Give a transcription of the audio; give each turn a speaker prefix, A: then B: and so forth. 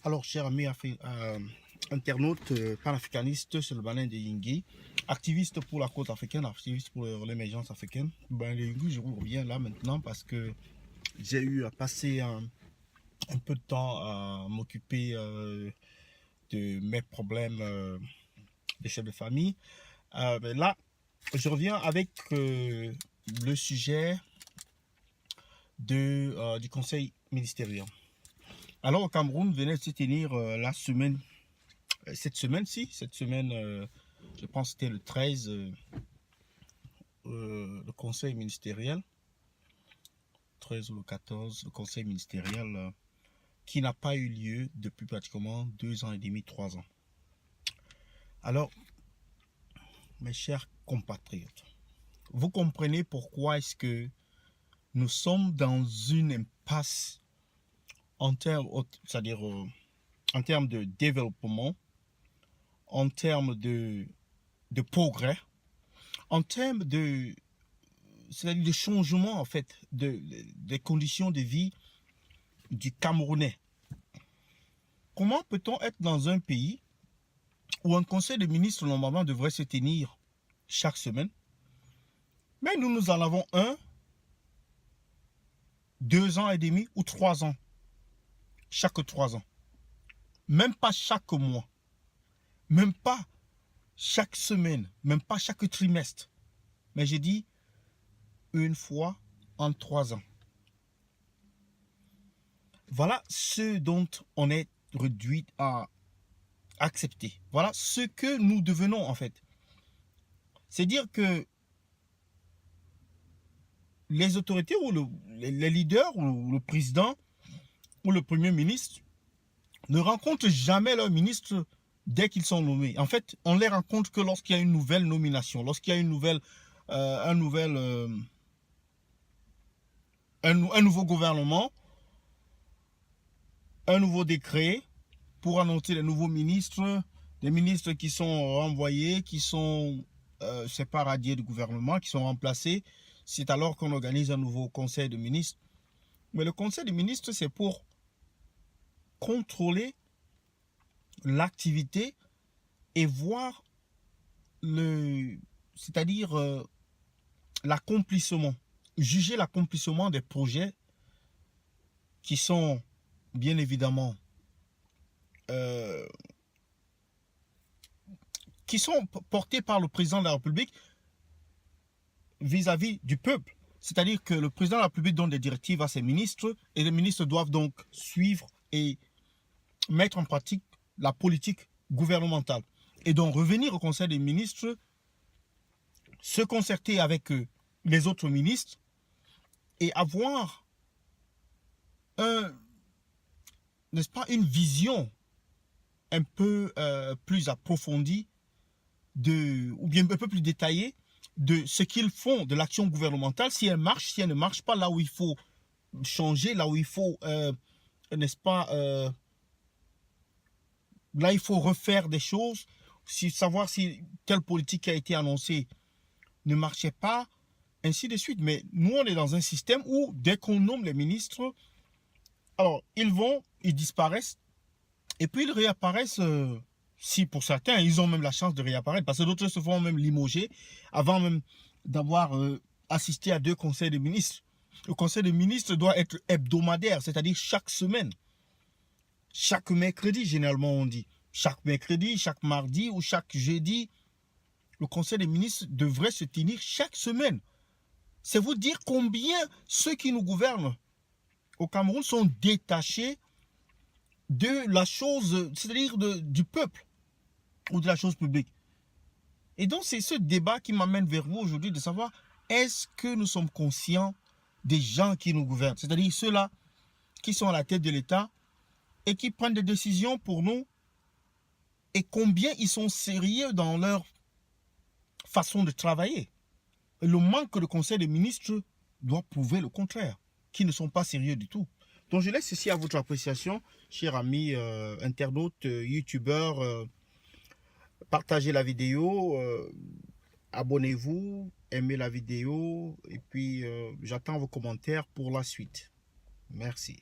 A: Alors, cher ami internaute panafricaniste, c'est le Balin de Yingui, activiste pour la côte africaine, activiste pour l'émergence africaine. Ben, de Yingui, je vous reviens là maintenant parce que j'ai eu à passer un peu de temps à m'occuper de mes problèmes de chef de famille. Mais là, je reviens avec le sujet du conseil ministériel. Alors, au Cameroun venait de se tenir cette semaine, je pense que c'était le 13, le conseil ministériel, 13 ou le 14, le conseil ministériel qui n'a pas eu lieu depuis pratiquement 2 ans et demi, 3 ans. Alors, mes chers compatriotes, vous comprenez pourquoi est-ce que nous sommes dans une impasse en termes, c'est-à-dire en termes de développement, en termes de progrès, en termes c'est-à-dire de changement en fait des conditions de vie du Camerounais. Comment peut-on être dans un pays où un conseil de ministres normalement devrait se tenir chaque semaine, mais nous en avons 2 ans et demi ou 3 ans, chaque 3 ans, même pas chaque mois, même pas chaque semaine, même pas chaque trimestre, mais j'ai dit une fois en 3 ans. Voilà ce dont on est réduit à accepter. Voilà ce que nous devenons en fait. C'est dire que les autorités ou les leaders ou le président ou le premier ministre ne rencontrent jamais leurs ministres dès qu'ils sont nommés. En fait, on les rencontre que lorsqu'il y a une nouvelle nomination, lorsqu'il y a un nouveau gouvernement, un nouveau décret pour annoncer les nouveaux ministres, des ministres qui sont renvoyés, qui sont c'est pas radiés du gouvernement, qui sont remplacés. C'est alors qu'on organise un nouveau conseil de ministres. Mais le conseil de ministres, c'est pour contrôler l'activité et voir c'est-à-dire l'accomplissement, juger l'accomplissement des projets qui sont bien évidemment qui sont portés par le président de la République vis-à-vis du peuple. C'est-à-dire que le président de la République donne des directives à ses ministres et les ministres doivent donc suivre et mettre en pratique la politique gouvernementale. Et donc revenir au conseil des ministres, se concerter avec les autres ministres et avoir n'est-ce pas, une vision un peu plus approfondie ou bien un peu plus détaillée de ce qu'ils font de l'action gouvernementale, si elle marche, si elle ne marche pas, là où il faut changer, là où il faut, n'est-ce pas, là il faut refaire des choses, savoir si telle politique qui a été annoncée ne marchait pas, ainsi de suite. Mais nous, on est dans un système où, dès qu'on nomme les ministres, alors, ils disparaissent, et puis ils réapparaissent, si pour certains, ils ont même la chance de réapparaître, parce que d'autres se font même limoger, avant même d'avoir assisté à 2 conseils de ministres. Le conseil de ministres doit être hebdomadaire, c'est-à-dire chaque semaine. Chaque mercredi, généralement, on dit. Chaque mercredi, chaque mardi ou chaque jeudi, le conseil des ministres devrait se tenir chaque semaine. C'est vous dire combien ceux qui nous gouvernent au Cameroun sont détachés de la chose, c'est-à-dire du peuple ou de la chose publique. Et donc, c'est ce débat qui m'amène vers vous aujourd'hui de savoir, est-ce que nous sommes conscients des gens qui nous gouvernent, c'est-à-dire ceux-là qui sont à la tête de l'État et qui prennent des décisions pour nous, et combien ils sont sérieux dans leur façon de travailler. Et le manque de conseil des ministres doit prouver le contraire, qu'ils ne sont pas sérieux du tout. Donc je laisse ceci à votre appréciation, chers amis internautes, youtubeurs. Partagez la vidéo, abonnez-vous, aimez la vidéo, et puis j'attends vos commentaires pour la suite. Merci.